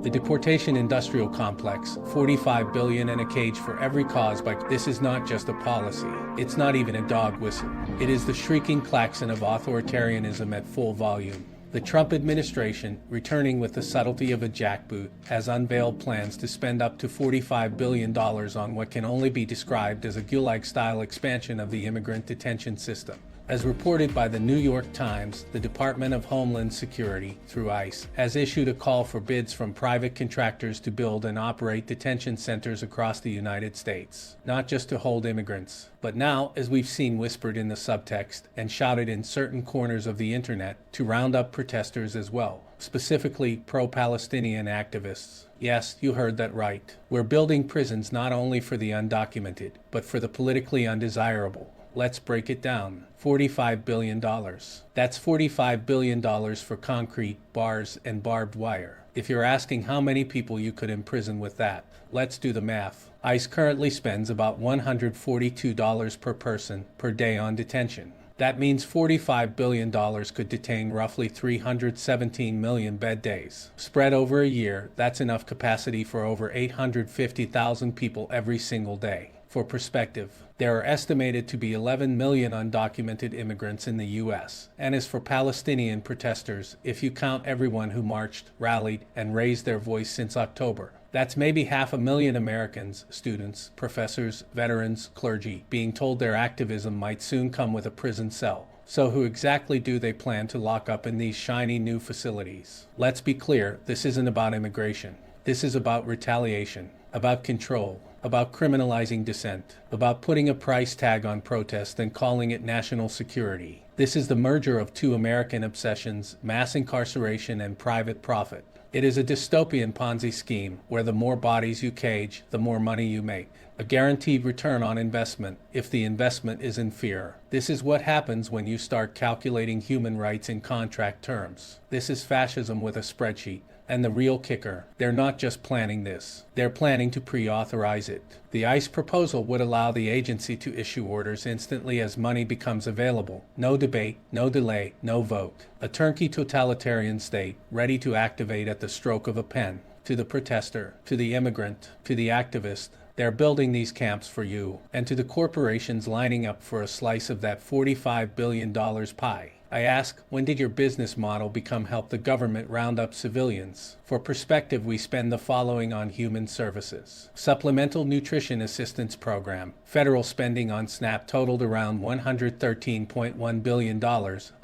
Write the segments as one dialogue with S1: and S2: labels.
S1: The deportation-industrial complex, 45 billion in a cage for every cause by this is not just a policy. It's not even a dog whistle. It is the shrieking klaxon of authoritarianism at full volume. The Trump administration, returning with the subtlety of a jackboot, has unveiled plans to spend up to $45 billion on what can only be described as a gulag-style expansion of the immigrant detention system. As reported by the New York Times, the Department of Homeland Security, through ICE, has issued a call for bids from private contractors to build and operate detention centers across the United States, not just to hold immigrants, but now, as we've seen whispered in the subtext and shouted in certain corners of the internet, to round up protesters as well, specifically pro-Palestinian activists. Yes, you heard that right. We're building prisons not only for the undocumented, but for the politically undesirable. Let's break it down. $45 billion. That's $45 billion for concrete, bars, and barbed wire. If you're asking how many people you could imprison with that, let's do the math. ICE currently spends about $142 per person per day on detention. That means $45 billion could detain roughly 317 million bed days. Spread over a year, that's enough capacity for over 850,000 people every single day. For perspective, there are estimated to be 11 million undocumented immigrants in the U.S. And as for Palestinian protesters, if you count everyone who marched, rallied, and raised their voice since October, that's maybe 500,000 Americans, students, professors, veterans, clergy, being told their activism might soon come with a prison cell. So who exactly do they plan to lock up in these shiny new facilities? Let's be clear, this isn't about immigration. This is about retaliation, about control, about criminalizing dissent, about putting a price tag on protest and calling it national security. This is the merger of two American obsessions, mass incarceration and private profit. It is a dystopian Ponzi scheme where the more bodies you cage, the more money you make. A guaranteed return on investment if the investment is in fear. This is what happens when you start calculating human rights in contract terms. This is fascism with a spreadsheet. And the real kicker, they're not just planning this, they're planning to pre-authorize it. The ICE proposal would allow the agency to issue orders instantly as money becomes available. No debate, no delay, no vote. A turnkey totalitarian state, ready to activate at the stroke of a pen. To the protester, to the immigrant, to the activist, they're building these camps for you, and to the corporations lining up for a slice of that $45 billion pie. I ask, when did your business model become help the government round up civilians? For perspective, we spend the following on human services. Supplemental Nutrition Assistance Program. Federal spending on SNAP totaled around $113.1 billion,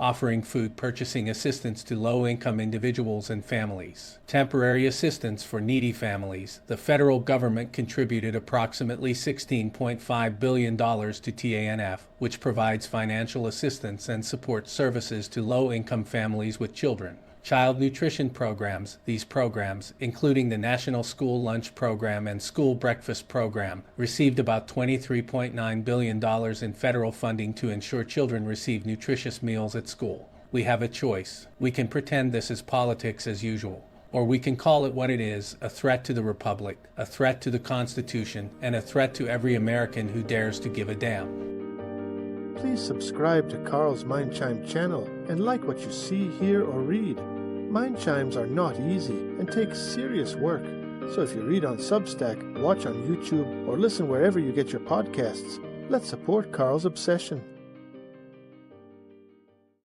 S1: offering food purchasing assistance to low-income individuals and families. Temporary assistance for needy families. The federal government contributed approximately $16.5 billion to TANF, which provides financial assistance and support services to low-income families with children. Child nutrition programs. These programs, including the National School Lunch Program and School Breakfast Program, received about $23.9 billion in federal funding to ensure children receive nutritious meals at school. We have a choice. We can pretend this is politics as usual. Or we can call it what it is, a threat to the Republic, a threat to the Constitution, and a threat to every American who dares to give a damn.
S2: Please subscribe to Carl's Mind Chime channel and like what you see, hear, or read. Mind chimes are not easy and take serious work. So if you read on Substack, watch on YouTube, or listen wherever you get your podcasts, let's support Carl's obsession.